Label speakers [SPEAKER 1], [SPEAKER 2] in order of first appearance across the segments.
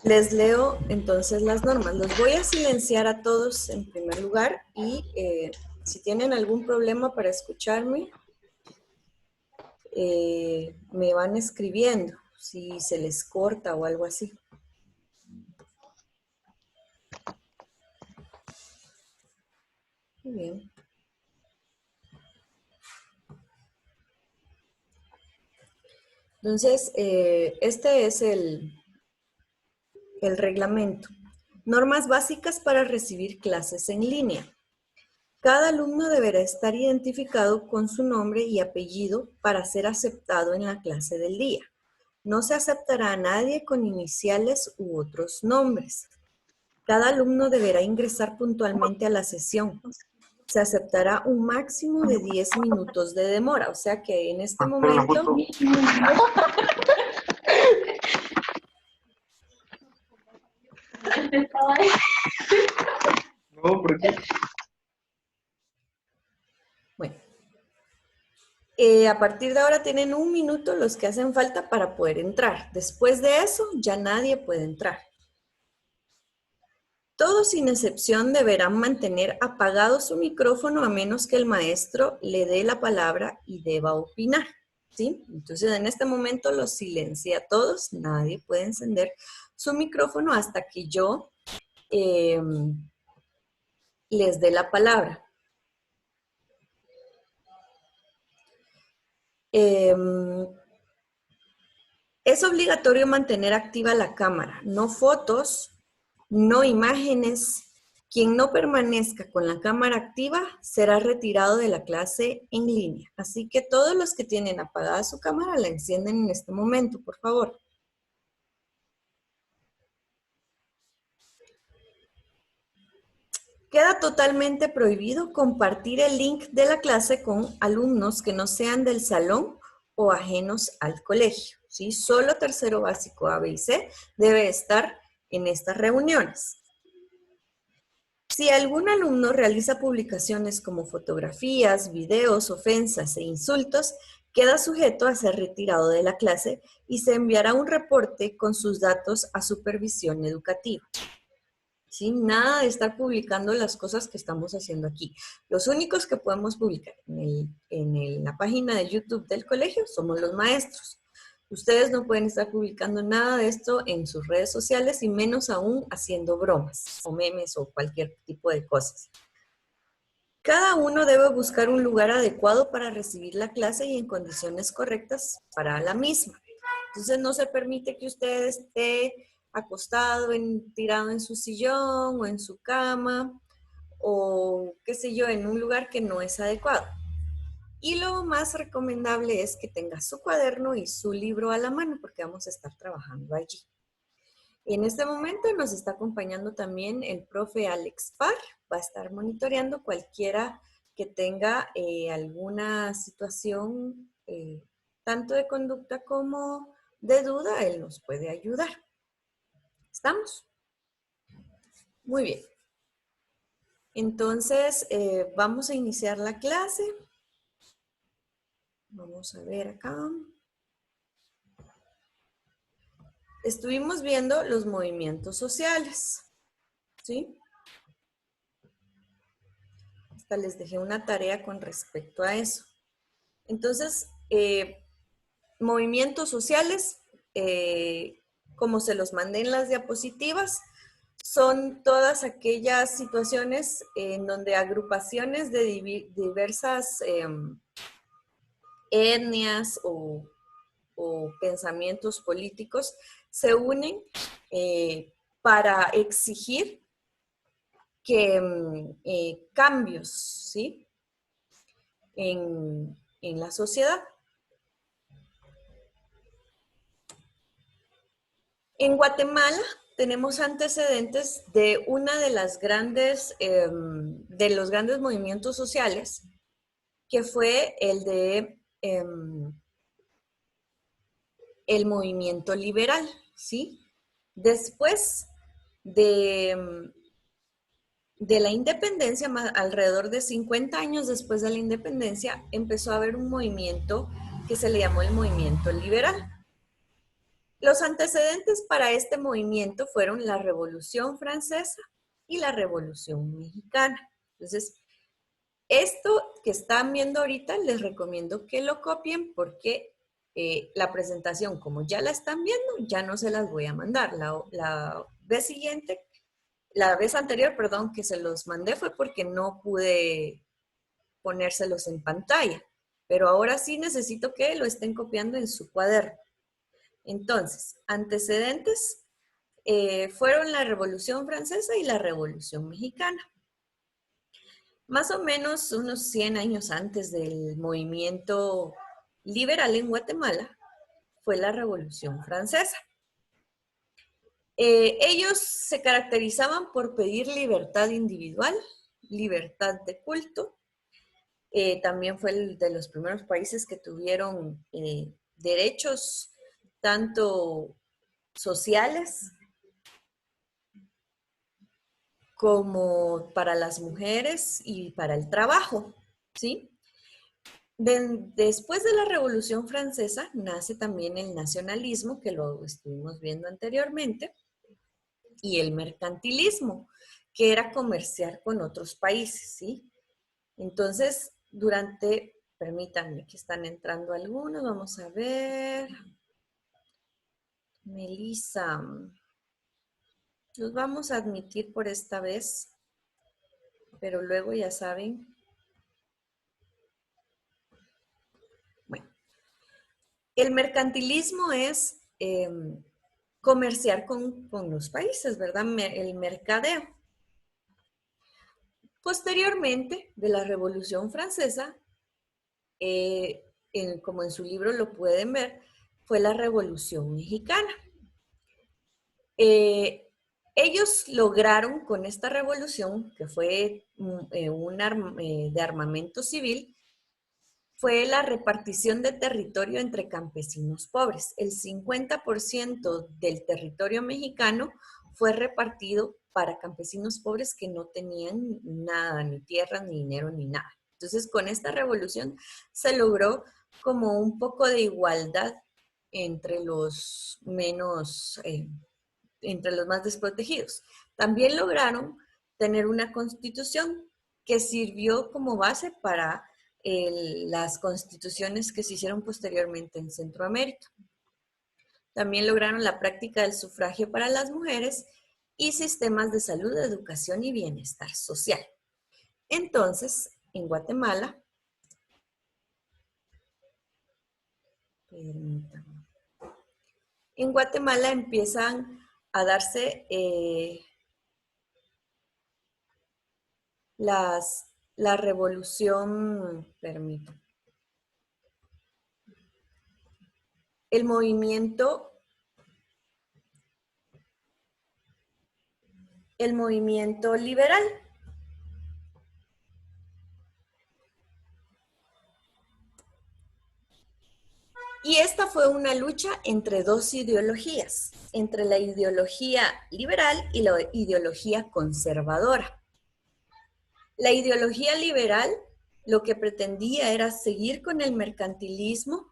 [SPEAKER 1] Les leo entonces las normas. Los voy a silenciar a todos en primer lugar y si tienen algún problema para escucharme, me van escribiendo si se les corta o algo así. Muy bien. Entonces, este es el reglamento. Normas básicas para recibir clases en línea. Cada alumno deberá estar identificado con su nombre y apellido para ser aceptado en la clase del día. No se aceptará a nadie con iniciales u otros nombres. Cada alumno deberá ingresar puntualmente a la sesión. Se aceptará un máximo de 10 minutos de demora, o sea que en este momento...
[SPEAKER 2] No, ¿por qué?
[SPEAKER 1] Bueno, a partir de ahora tienen 1 minuto los que hacen falta para poder entrar. Después de eso, ya nadie puede entrar. Todos sin excepción deberán mantener apagado su micrófono a menos que el maestro le dé la palabra y deba opinar, ¿sí? Entonces en este momento los silencié a todos, nadie puede encender su micrófono hasta que yo les dé la palabra. Es obligatorio mantener activa la cámara, no fotos, no imágenes. Quien no permanezca con la cámara activa será retirado de la clase en línea. Así que todos los que tienen apagada su cámara la encienden en este momento, por favor. Queda totalmente prohibido compartir el link de la clase con alumnos que no sean del salón o ajenos al colegio, ¿sí? Solo tercero básico A, B y C debe estar en estas reuniones. Si algún alumno realiza publicaciones como fotografías, videos, ofensas e insultos, queda sujeto a ser retirado de la clase y se enviará un reporte con sus datos a supervisión educativa. ¿Sí? Nada de estar publicando las cosas que estamos haciendo aquí. Los únicos que podemos publicar en la página de YouTube del colegio somos los maestros. Ustedes no pueden estar publicando nada de esto en sus redes sociales y menos aún haciendo bromas o memes o cualquier tipo de cosas. Cada uno debe buscar un lugar adecuado para recibir la clase y en condiciones correctas para la misma. Entonces no se permite que usted esté acostado, tirado en su sillón o en su cama o qué sé yo, en un lugar que no es adecuado. Y lo más recomendable es que tenga su cuaderno y su libro a la mano porque vamos a estar trabajando allí. En este momento nos está acompañando también el profe Alex Parr. Va a estar monitoreando cualquiera que tenga alguna situación tanto de conducta como de duda, él nos puede ayudar. ¿Estamos? Muy bien. Entonces, vamos a iniciar la clase. Vamos a ver acá. Estuvimos viendo los movimientos sociales, ¿sí? Hasta les dejé una tarea con respecto a eso. Entonces, movimientos sociales, como se los mandé en las diapositivas, son todas aquellas situaciones en donde agrupaciones de diversas etnias o pensamientos políticos se unen para exigir que cambios, ¿sí? en la sociedad. En Guatemala tenemos antecedentes de una de las grandes, de los grandes movimientos sociales, que fue el de el movimiento liberal, ¿sí? Después de la independencia, alrededor de 50 años después de la independencia, empezó a haber un movimiento que se le llamó el movimiento liberal. Los antecedentes para este movimiento fueron la Revolución Francesa y la Revolución Mexicana. Entonces, esto que están viendo ahorita, les recomiendo que lo copien porque la presentación, como ya la están viendo, ya no se las voy a mandar. La vez siguiente, la vez anterior, perdón, que se los mandé fue porque no pude ponérselos en pantalla. Pero ahora sí necesito que lo estén copiando en su cuaderno. Entonces, antecedentes fueron la Revolución Francesa y la Revolución Mexicana. Más o menos unos 100 años antes del movimiento liberal en Guatemala fue la Revolución Francesa. Ellos se caracterizaban por pedir libertad individual, libertad de culto. También fue el de los primeros países que tuvieron derechos tanto sociales como para las mujeres y para el trabajo, ¿sí? Después de la Revolución Francesa nace también el nacionalismo, que lo estuvimos viendo anteriormente, y el mercantilismo, que era comerciar con otros países, ¿sí? Entonces, permítanme que están entrando algunos, vamos a ver. Melissa, los vamos a admitir por esta vez, pero luego ya saben. Bueno, el mercantilismo es comerciar con los países, ¿verdad? El mercadeo. Posteriormente de la Revolución Francesa, como en su libro lo pueden ver, fue la Revolución Mexicana. Ellos lograron con esta revolución, que fue de armamento civil, fue la repartición de territorio entre campesinos pobres. El 50% del territorio mexicano fue repartido para campesinos pobres que no tenían nada, ni tierra, ni dinero, ni nada. Entonces, con esta revolución se logró como un poco de igualdad entre los entre los más desprotegidos. También lograron tener una constitución que sirvió como base para las constituciones que se hicieron posteriormente en Centroamérica. También lograron la práctica del sufragio para las mujeres y sistemas de salud, educación y bienestar social. Entonces, en Guatemala, empiezan a darse la revolución, el movimiento liberal. Y esta fue una lucha entre dos ideologías, entre la ideología liberal y la ideología conservadora. La ideología liberal lo que pretendía era seguir con el mercantilismo,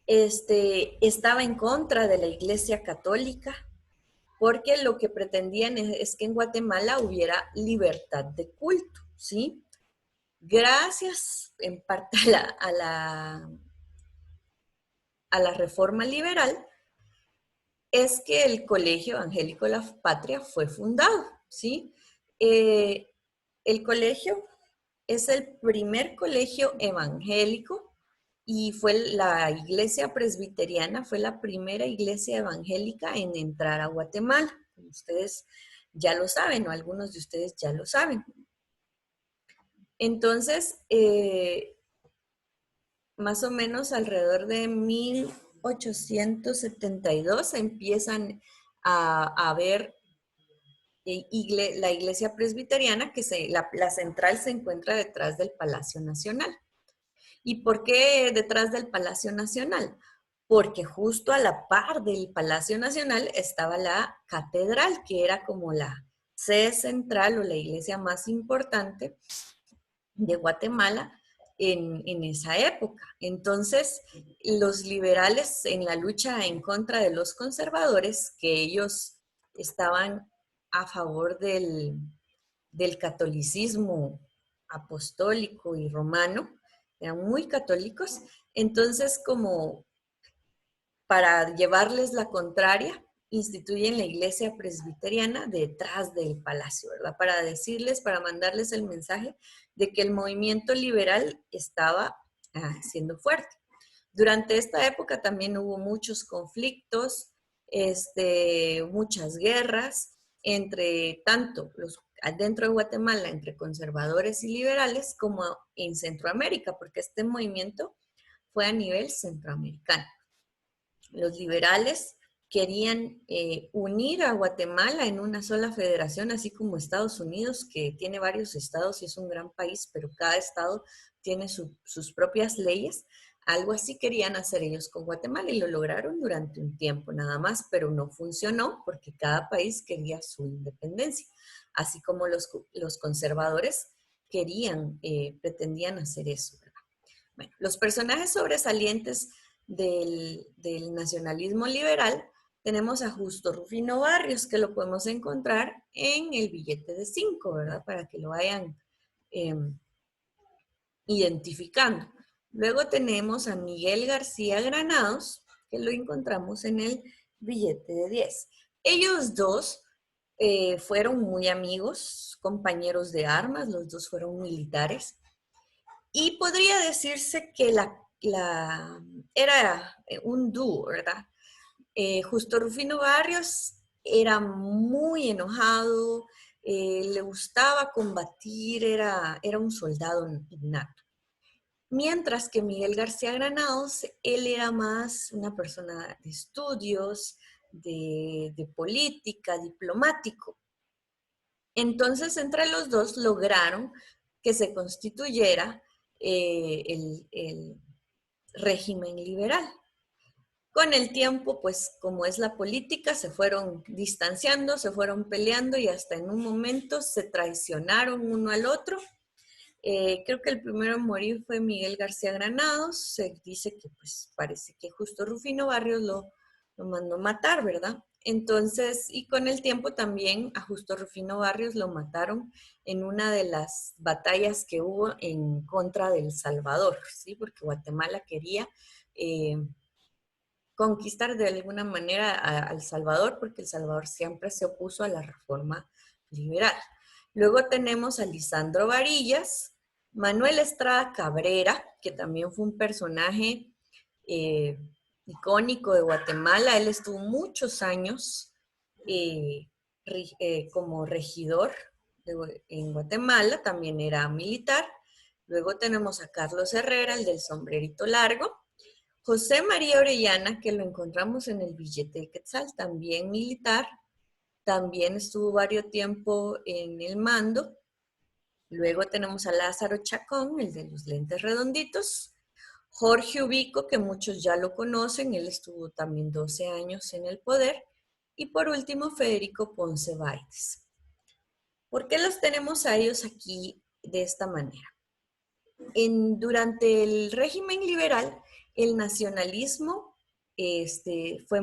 [SPEAKER 1] estaba en contra de la Iglesia Católica, porque lo que pretendían es que en Guatemala hubiera libertad de culto, ¿sí? Gracias en parte a la reforma liberal, es que el Colegio Evangélico La Patria fue fundado, ¿sí? El colegio es el primer colegio evangélico y fue la iglesia presbiteriana, fue la primera iglesia evangélica en entrar a Guatemala. Ustedes ya lo saben, o algunos de ustedes ya lo saben. Entonces, más o menos alrededor de 1872 empiezan a ver la iglesia presbiteriana, que la central se encuentra detrás del Palacio Nacional. ¿Y por qué detrás del Palacio Nacional? Porque justo a la par del Palacio Nacional estaba la catedral, que era como la sede central o la iglesia más importante de Guatemala, en esa época. Entonces, los liberales en la lucha en contra de los conservadores, que ellos estaban a favor del catolicismo apostólico y romano, eran muy católicos, entonces como para llevarles la contraria, instituyen la iglesia presbiteriana detrás del palacio, ¿verdad? Para decirles, para mandarles el mensaje de que el movimiento liberal estaba siendo fuerte. Durante esta época también hubo muchos conflictos, muchas guerras, entre tanto dentro de Guatemala, entre conservadores y liberales, como en Centroamérica, porque este movimiento fue a nivel centroamericano. Los liberales querían unir a Guatemala en una sola federación, así como Estados Unidos, que tiene varios estados y es un gran país, pero cada estado tiene sus propias leyes. Algo así querían hacer ellos con Guatemala y lo lograron durante un tiempo nada más, pero no funcionó porque cada país quería su independencia, así como los conservadores pretendían hacer eso, ¿verdad? Bueno, los personajes sobresalientes del nacionalismo liberal, tenemos a Justo Rufino Barrios, que lo podemos encontrar en el billete de 5, ¿verdad? Para que lo vayan identificando. Luego tenemos a Miguel García Granados, que lo encontramos en el billete de 10. Ellos dos fueron muy amigos, compañeros de armas, los dos fueron militares. Y podría decirse que era un dúo, ¿verdad? Justo Rufino Barrios era muy enojado, le gustaba combatir, era un soldado innato. Mientras que Miguel García Granados, él era más una persona de estudios, de política, diplomático. Entonces, entre los dos lograron que se constituyera el régimen liberal. Con el tiempo, pues como es la política, se fueron distanciando, se fueron peleando y hasta en un momento se traicionaron uno al otro. Creo que el primero en morir fue Miguel García Granados. Se dice que pues parece que justo Rufino Barrios lo mandó matar, ¿verdad? Entonces, y con el tiempo también a Justo Rufino Barrios lo mataron en una de las batallas que hubo en contra de El Salvador, ¿sí? Porque Guatemala quería conquistar de alguna manera a El Salvador, porque El Salvador siempre se opuso a la reforma liberal. Luego tenemos a Lisandro Varillas, Manuel Estrada Cabrera, que también fue un personaje icónico de Guatemala. Él estuvo muchos años como regidor en Guatemala, también era militar. Luego tenemos a Carlos Herrera, el del sombrerito largo. José María Orellana, que lo encontramos en el billete de Quetzal, también militar, también estuvo varios tiempo en el mando. Luego tenemos a Lázaro Chacón, el de los lentes redonditos. Jorge Ubico, que muchos ya lo conocen, él estuvo también 12 años en el poder. Y por último, Federico Ponce Báides. ¿Por qué los tenemos a ellos aquí de esta manera? Durante el régimen liberal, el nacionalismo fue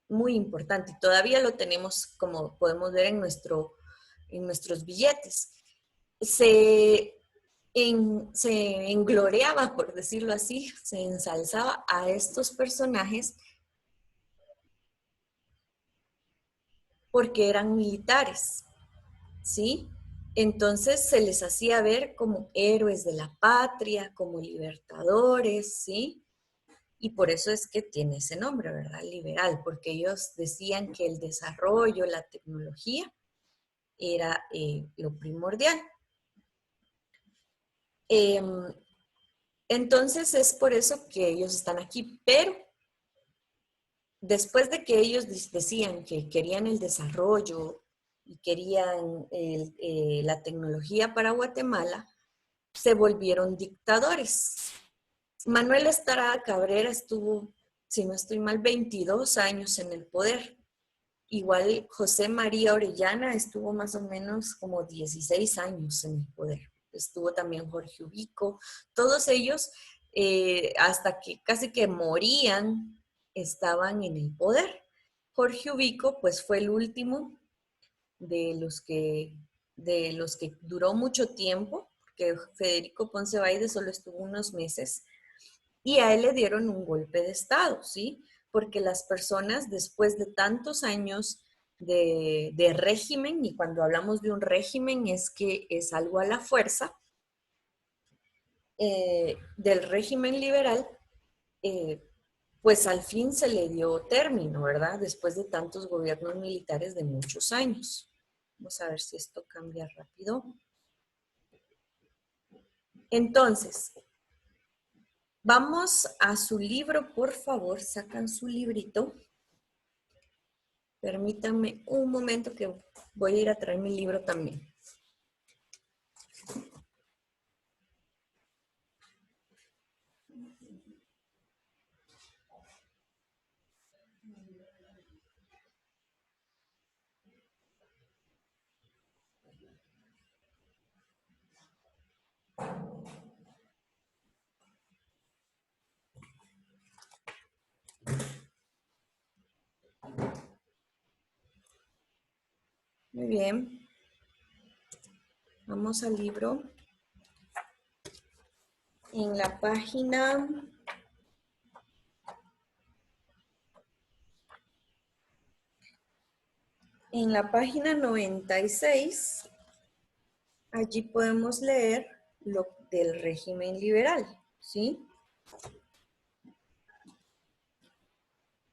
[SPEAKER 1] muy importante y todavía lo tenemos, como podemos ver en nuestros billetes. Se engloreaba, por decirlo así, se ensalzaba a estos personajes porque eran militares, ¿sí? Entonces se les hacía ver como héroes de la patria, como libertadores, ¿sí? Y por eso es que tiene ese nombre, ¿verdad? Liberal, porque ellos decían que el desarrollo, la tecnología, era lo primordial. Entonces es por eso que ellos están aquí, pero después de que ellos decían que querían el desarrollo y querían la tecnología para Guatemala, se volvieron dictadores. Manuel Estrada Cabrera estuvo, si no estoy mal, 22 años en el poder. Igual José María Orellana estuvo más o menos como 16 años en el poder. estuvo también Jorge Ubico, todos ellos hasta que casi que morían estaban en el poder. Jorge Ubico pues fue el último de los que duró mucho tiempo, porque Federico Ponce Baide solo estuvo unos meses, y a él le dieron un golpe de estado, ¿sí? Porque las personas después de tantos años de régimen, y cuando hablamos de un régimen es que es algo a la fuerza, del régimen liberal, eh, pues al fin se le dio término, ¿verdad? Después de tantos gobiernos militares de muchos años. Vamos a ver si esto cambia rápido. Entonces, vamos a su libro, por favor, sacan su librito. Permítanme un momento que voy a ir a traer mi libro también. Muy bien. Vamos al libro. En la página... En la página 96, allí podemos leer lo del régimen liberal, ¿sí?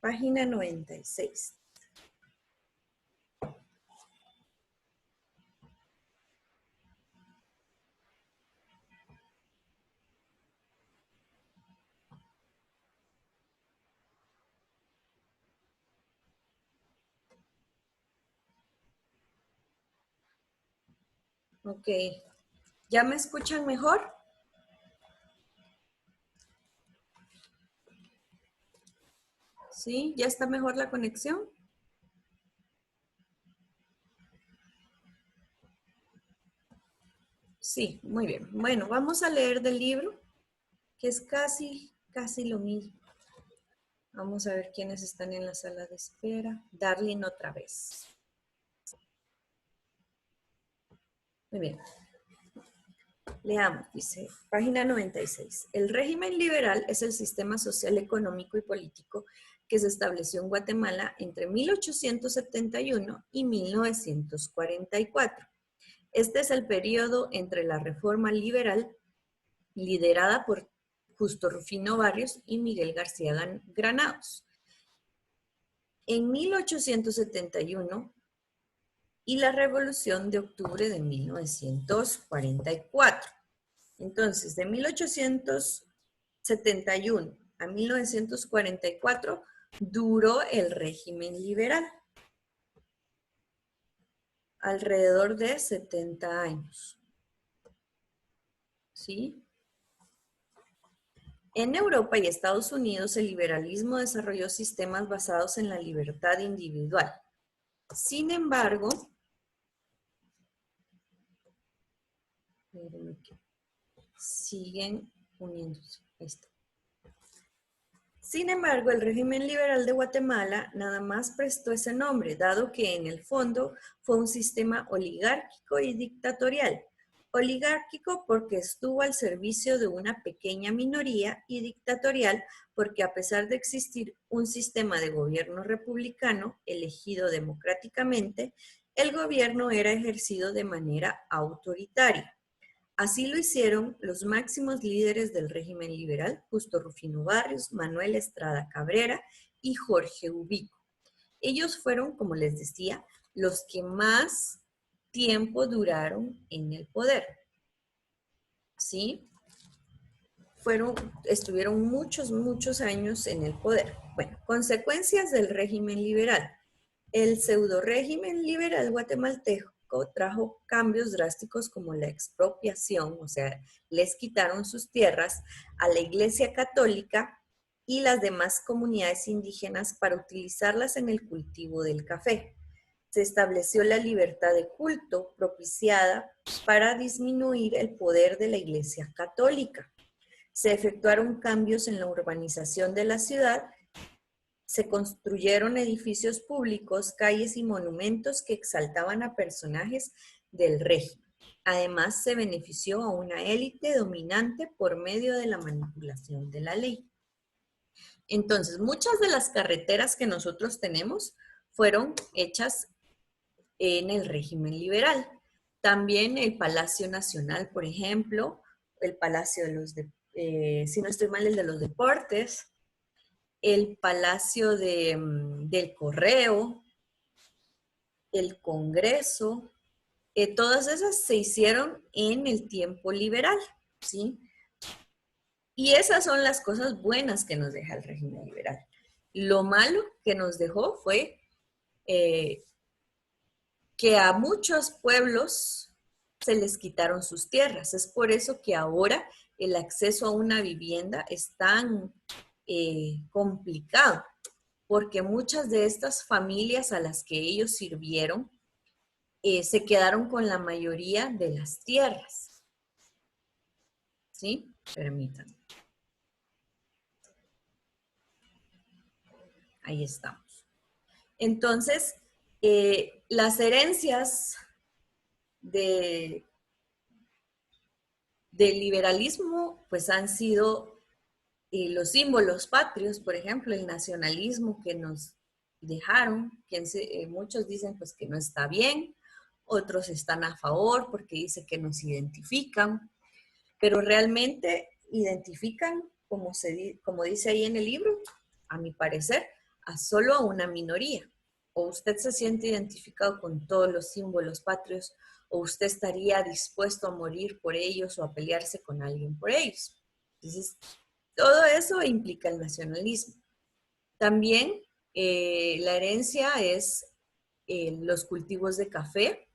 [SPEAKER 1] Página 96. Ok. ¿Ya me escuchan mejor? ¿Sí? ¿Ya está mejor la conexión? Sí, muy bien. Bueno, vamos a leer del libro, que es casi lo mismo. Vamos a ver quiénes están en la sala de espera. Darlene otra vez. Muy bien. Leamos, dice, página 96. El régimen liberal es el sistema social, económico y político que se estableció en Guatemala entre 1871 y 1944. Este es el periodo entre la reforma liberal liderada por Justo Rufino Barrios y Miguel García Granados. En 1871 y la Revolución de Octubre de 1944. Entonces, de 1871 a 1944 duró el régimen liberal, alrededor de 70 años. ¿Sí? En Europa y Estados Unidos, el liberalismo desarrolló sistemas basados en la libertad individual. Sin embargo, siguen uniéndose. Ahí está. Sin embargo, el régimen liberal de Guatemala nada más prestó ese nombre, dado que en el fondo fue un sistema oligárquico y dictatorial. Oligárquico porque estuvo al servicio de una pequeña minoría y dictatorial porque a pesar de existir un sistema de gobierno republicano elegido democráticamente, el gobierno era ejercido de manera autoritaria. Así lo hicieron los máximos líderes del régimen liberal, Justo Rufino Barrios, Manuel Estrada Cabrera y Jorge Ubico. Ellos fueron, como les decía, los que más tiempo duraron en el poder. ¿Sí? Estuvieron muchos años en el poder. Bueno, consecuencias del régimen liberal. El pseudo régimen liberal guatemalteco trajo cambios drásticos como la expropiación, o sea, les quitaron sus tierras a la Iglesia Católica y las demás comunidades indígenas para utilizarlas en el cultivo del café. se estableció la libertad de culto propiciada para disminuir el poder de la Iglesia Católica. Se efectuaron cambios en la urbanización de la ciudad. Se construyeron edificios públicos, calles y monumentos que exaltaban a personajes del régimen. Además, se benefició a una élite dominante por medio de la manipulación de la ley. Entonces, muchas de las carreteras que nosotros tenemos fueron hechas en el régimen liberal. También el Palacio Nacional, por ejemplo, el Palacio de los, si no estoy mal, el de los Deportes, el Palacio del Correo, el Congreso, todas esas se hicieron en el tiempo liberal, ¿sí? Y esas son las cosas buenas que nos deja el régimen liberal. Lo malo que nos dejó fue que a muchos pueblos se les quitaron sus tierras. Es por eso que ahora el acceso a una vivienda es tan complicado, porque muchas de estas familias a las que ellos sirvieron se quedaron con la mayoría de las tierras. ¿Sí? Permítanme. Ahí estamos. Entonces, las herencias del liberalismo pues han sido los símbolos patrios, por ejemplo, el nacionalismo que nos dejaron, que muchos dicen pues que no está bien, otros están a favor porque dicen que nos identifican, pero realmente identifican, como dice ahí en el libro, a mi parecer, a solo a una minoría. O usted se siente identificado con todos los símbolos patrios, o usted estaría dispuesto a morir por ellos o a pelearse con alguien por ellos. Entonces, todo eso implica el nacionalismo. También la herencia es los cultivos de café,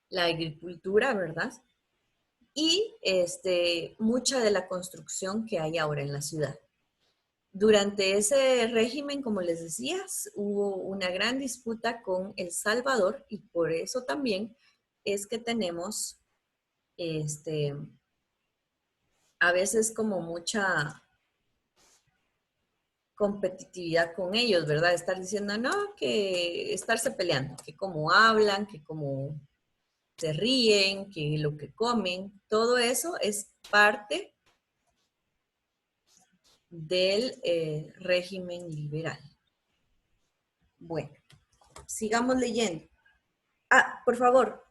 [SPEAKER 1] la agricultura, ¿verdad? Y mucha de la construcción que hay ahora en la ciudad. Durante ese régimen, como les decía, hubo una gran disputa con El Salvador y por eso también es que tenemos a veces como mucha competitividad con ellos, ¿verdad? Estar diciendo, no, que estarse peleando, que cómo hablan, que cómo se ríen, que lo que comen, todo eso es parte del régimen liberal. Bueno, sigamos leyendo. Ah, por favor,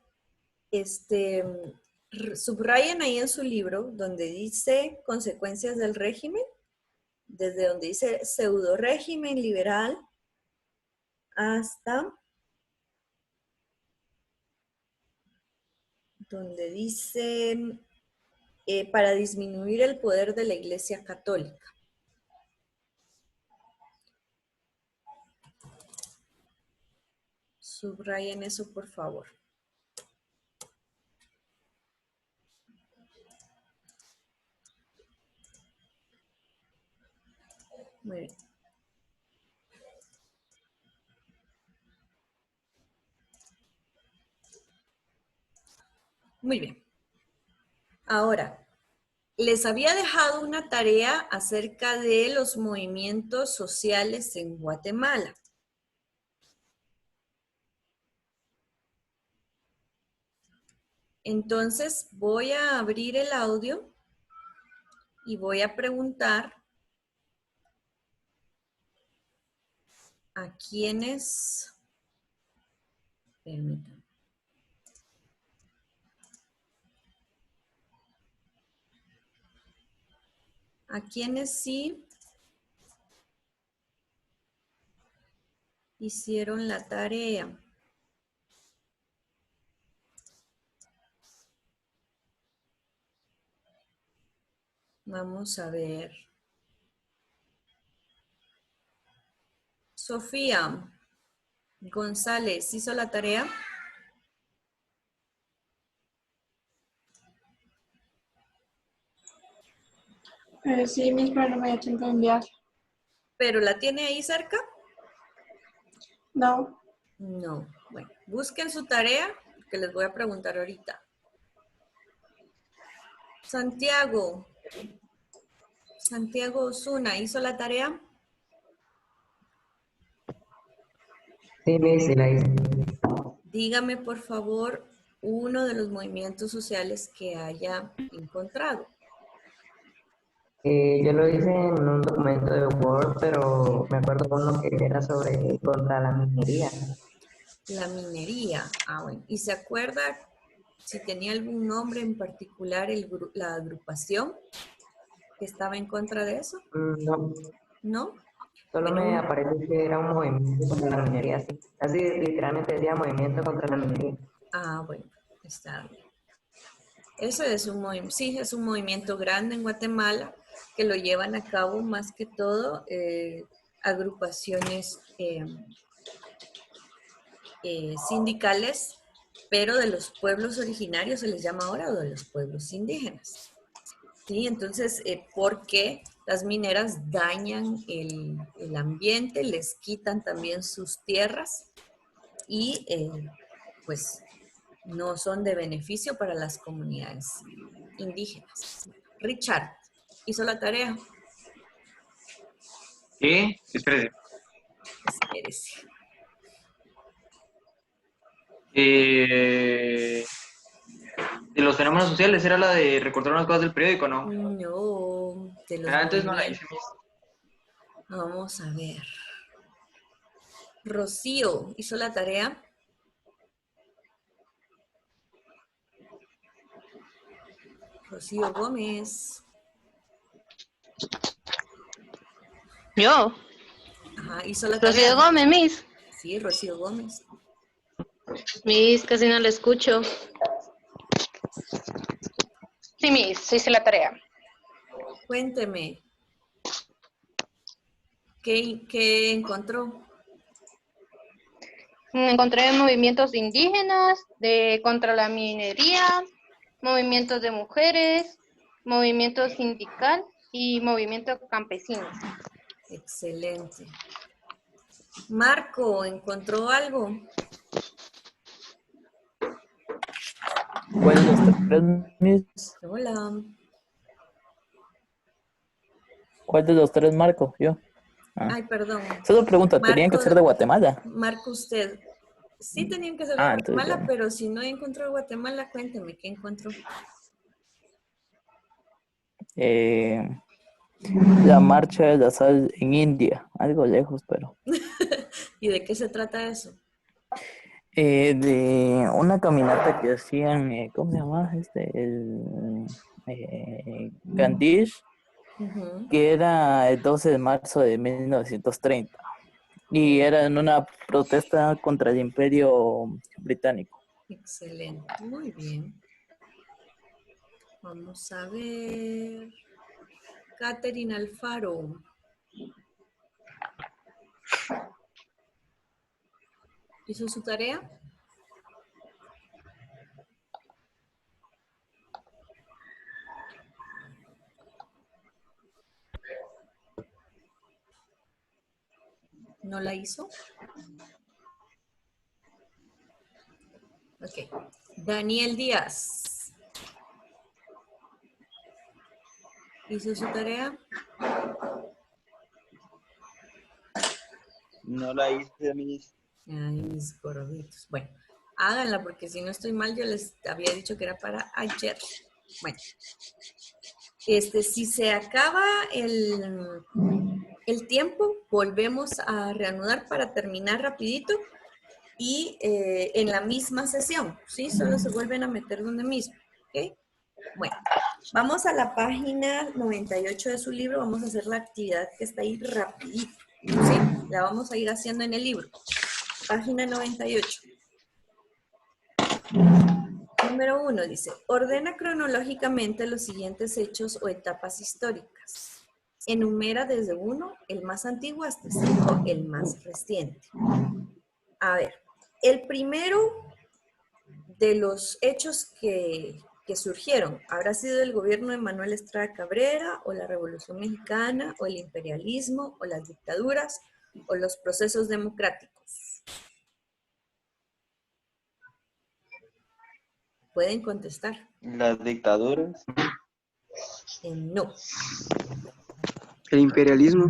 [SPEAKER 1] subrayen ahí en su libro donde dice consecuencias del régimen, desde donde dice pseudo régimen liberal hasta donde dice para disminuir el poder de la Iglesia Católica. Subrayen eso, por favor. Muy bien. Muy bien. Ahora, les había dejado una tarea acerca de los movimientos sociales en Guatemala. Entonces voy a abrir el audio y voy a preguntar a quienes, permítanme, a quienes sí hicieron la tarea. Vamos a ver. Sofía González, ¿hizo la tarea?
[SPEAKER 2] Sí, misma no me dio tiempo de enviar.
[SPEAKER 1] ¿Pero la tiene ahí cerca?
[SPEAKER 2] No.
[SPEAKER 1] No. Bueno, busquen su tarea, que les voy a preguntar ahorita. Santiago. Santiago Osuna, ¿hizo la tarea?
[SPEAKER 3] Sí, Miss, sí la hice.
[SPEAKER 1] Dígame, por favor, uno de los movimientos sociales que haya encontrado.
[SPEAKER 3] Yo lo hice en un documento de Word, pero me acuerdo uno que era sobre contra la minería.
[SPEAKER 1] La minería. Ah, bueno. ¿Y se acuerda si tenía algún nombre en particular la agrupación que estaba en contra de eso?
[SPEAKER 3] No,
[SPEAKER 1] ¿No?
[SPEAKER 3] solo
[SPEAKER 1] Bueno,
[SPEAKER 3] me aparece que era un movimiento contra la minería, así. Así literalmente decía movimiento contra la minería.
[SPEAKER 1] bueno, está bien. Eso es un movimiento, sí, es un movimiento grande en Guatemala que lo llevan a cabo más que todo agrupaciones sindicales, pero de los pueblos originarios se les llama ahora, o de los pueblos indígenas. ¿Sí? Entonces, porque las mineras dañan el ambiente, les quitan también sus tierras y pues no son de beneficio para las comunidades indígenas. Richard, ¿hizo la tarea?
[SPEAKER 4] ¿Qué? Espérese.
[SPEAKER 1] Espérese.
[SPEAKER 4] De los fenómenos sociales, era la de recordar unas cosas del periódico, ¿no?
[SPEAKER 1] No, de los
[SPEAKER 4] Entonces no la hice,
[SPEAKER 1] movimientos. Vamos a ver. Rocío, ¿hizo la tarea? Rocío Gómez.
[SPEAKER 5] Yo,
[SPEAKER 1] Ajá, ¿hizo la tarea?
[SPEAKER 5] Rocío Gómez, Miss.
[SPEAKER 1] Sí, Rocío Gómez.
[SPEAKER 5] Miss, casi no la escucho. Sí, Miss, sí hice la tarea.
[SPEAKER 1] Cuénteme. ¿Qué encontró?
[SPEAKER 5] Encontré movimientos indígenas, contra la minería, movimientos de mujeres, movimiento sindical y movimiento campesino.
[SPEAKER 1] Excelente. Marco, ¿encontró algo?
[SPEAKER 6] ¿Cuál de los tres, Miss?
[SPEAKER 1] Hola.
[SPEAKER 6] ¿Cuál de los tres marco? Yo.
[SPEAKER 1] Ay, perdón.
[SPEAKER 6] Solo pregunta, ¿tenían que
[SPEAKER 1] Marco,
[SPEAKER 6] ser de Guatemala?
[SPEAKER 1] Marco, usted. Sí tenían que ser de
[SPEAKER 6] Entonces
[SPEAKER 1] Guatemala,
[SPEAKER 6] ya.
[SPEAKER 1] pero si no encontró Guatemala, cuénteme, ¿qué encontró?
[SPEAKER 6] Eh, la marcha de la sal en India, algo lejos, pero.
[SPEAKER 1] ¿Y de qué se trata eso?
[SPEAKER 6] De una caminata que hacían, ¿cómo se llama? Gandish,
[SPEAKER 1] Ujú.
[SPEAKER 6] que era el 12 de marzo de 1930. Y era en una protesta contra el Imperio Británico.
[SPEAKER 1] Excelente, muy bien. Vamos a ver. Catherine Alfaro. ¿Hizo su tarea? ¿No la hizo? Ok. Daniel Díaz. ¿Hizo su tarea?
[SPEAKER 7] No la hice, Miss.
[SPEAKER 1] Ay, mis gorditos. Bueno, háganla porque si no estoy mal, yo les había dicho que era para ayer. Bueno, si se acaba el tiempo, volvemos a reanudar para terminar rapidito y en la misma sesión, ¿sí? Solo se vuelven a meter donde mismo, ¿ok? Bueno, vamos a la página 98 de su libro, vamos a hacer la actividad que está ahí rapidito, ¿sí? La vamos a ir haciendo en el libro. Página 98. Número 1 dice, ordena cronológicamente los siguientes hechos o etapas históricas. Enumera desde 1, el más antiguo, hasta 5, el más reciente. A ver, el primero de los hechos que surgieron, ¿habrá sido el gobierno de Manuel Estrada Cabrera, o la Revolución Mexicana, o el imperialismo, o las dictaduras, o los procesos democráticos? Pueden contestar.
[SPEAKER 7] Las dictaduras.
[SPEAKER 1] No.
[SPEAKER 8] El imperialismo.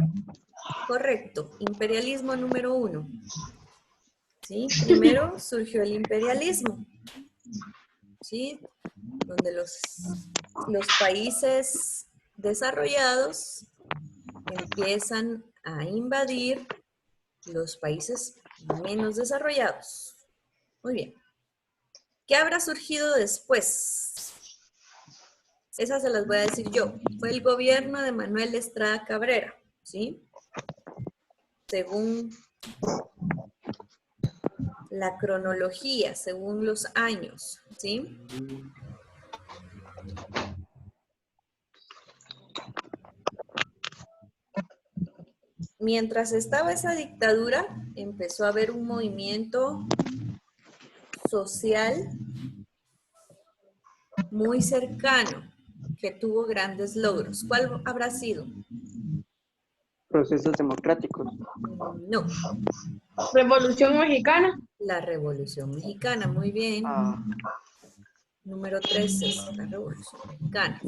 [SPEAKER 1] Correcto. Imperialismo número 1. ¿Sí? Primero surgió el imperialismo. ¿Sí? Donde los países desarrollados empiezan a invadir los países menos desarrollados. Muy bien. ¿Qué habrá surgido después? Esas se las voy a decir yo. Fue el gobierno de Manuel Estrada Cabrera, ¿sí? Según la cronología, según los años, ¿sí? Mientras estaba esa dictadura, empezó a haber un movimiento social muy cercano que tuvo grandes logros. ¿Cuál habrá sido?
[SPEAKER 8] Procesos democráticos.
[SPEAKER 1] No.
[SPEAKER 2] Revolución Mexicana.
[SPEAKER 1] La Revolución Mexicana, muy bien.
[SPEAKER 8] Ah,
[SPEAKER 1] Número 3 es la Revolución Mexicana.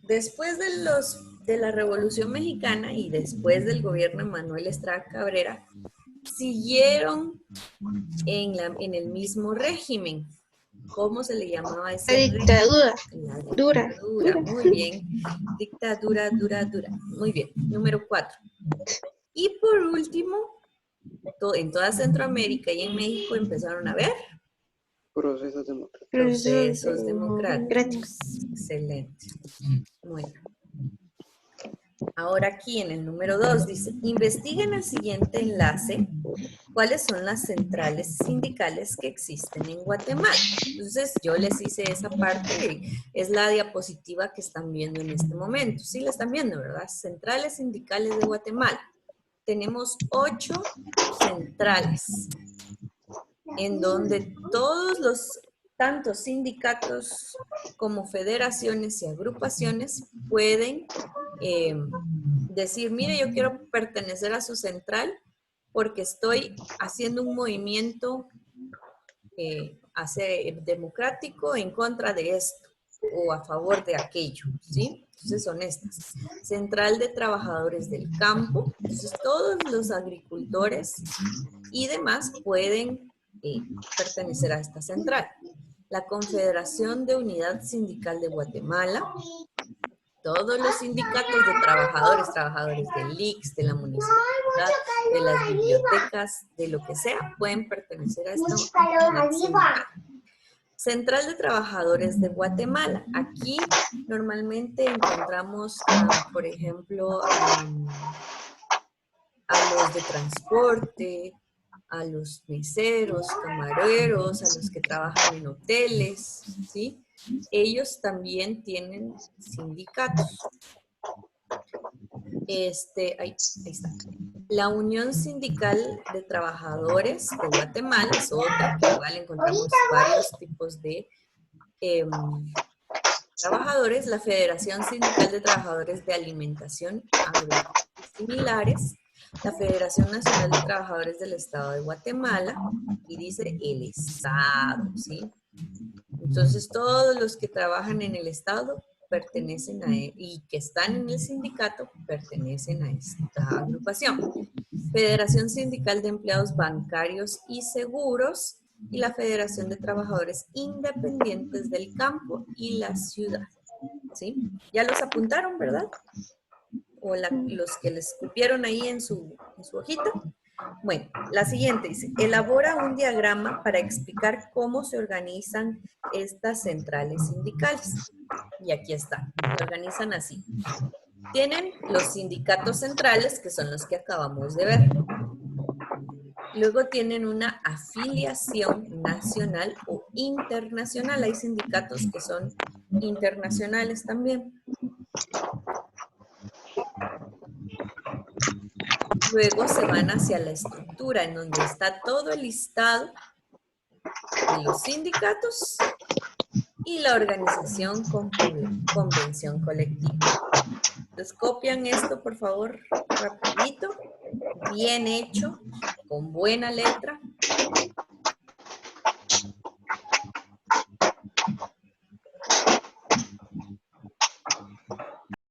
[SPEAKER 1] Después de la Revolución Mexicana y después del gobierno de Manuel Estrada Cabrera, siguieron en el mismo régimen. ¿Cómo se le llamaba ese régimen?
[SPEAKER 2] Dictadura.
[SPEAKER 1] La
[SPEAKER 2] Dura.
[SPEAKER 1] dictadura, muy bien. Dictadura, dura. Muy bien. Número 4. Y por último, en toda Centroamérica y en México empezaron a ver
[SPEAKER 8] procesos democráticos.
[SPEAKER 1] procesos democráticos. Excelente. Bueno. Ahora aquí en el número 2 dice, investiga en el siguiente enlace cuáles son las centrales sindicales que existen en Guatemala. Entonces yo les hice esa parte, es la diapositiva que están viendo en este momento. Sí la están viendo, ¿verdad? Centrales sindicales de Guatemala. Tenemos 8 centrales en donde todos los, tanto sindicatos como federaciones y agrupaciones pueden decir, mire, yo quiero pertenecer a su central porque estoy haciendo un movimiento democrático en contra de esto o a favor de aquello, ¿sí? Entonces son estas. Central de Trabajadores del Campo. Entonces todos los agricultores y demás pueden pertenecer a esta central. La Confederación de Unidad Sindical de Guatemala. Todos los sindicatos de trabajadores del ICS, de la municipalidad, de las bibliotecas, de lo que sea, pueden pertenecer a esta unidad sindical. Central de Trabajadores de Guatemala. Aquí normalmente encontramos, por ejemplo, a los de transporte, a los meseros, camareros, a los que trabajan en hoteles, ¿sí? Ellos también tienen sindicatos. Ahí está. La Unión Sindical de Trabajadores de Guatemala es otra, que igual encontramos varios tipos de trabajadores. La Federación Sindical de Trabajadores de Alimentación, similares. La Federación Nacional de Trabajadores del Estado de Guatemala, y dice el Estado, ¿sí? Entonces todos los que trabajan en el Estado pertenecen a él y que están en el sindicato pertenecen a esta agrupación. Federación Sindical de Empleados Bancarios y Seguros y la Federación de Trabajadores Independientes del Campo y la Ciudad, ¿sí? Ya los apuntaron, ¿verdad? O los que les cupieron ahí en su hojita. Bueno, la siguiente dice, elabora un diagrama para explicar cómo se organizan estas centrales sindicales. Y aquí está, se organizan así. Tienen los sindicatos centrales, que son los que acabamos de ver. Luego tienen una afiliación nacional o internacional. Hay sindicatos que son internacionales también. Luego se van hacia la estructura, en donde está todo el listado de los sindicatos y la organización con convención colectiva. Entonces copian esto, por favor, rapidito, bien hecho, con buena letra.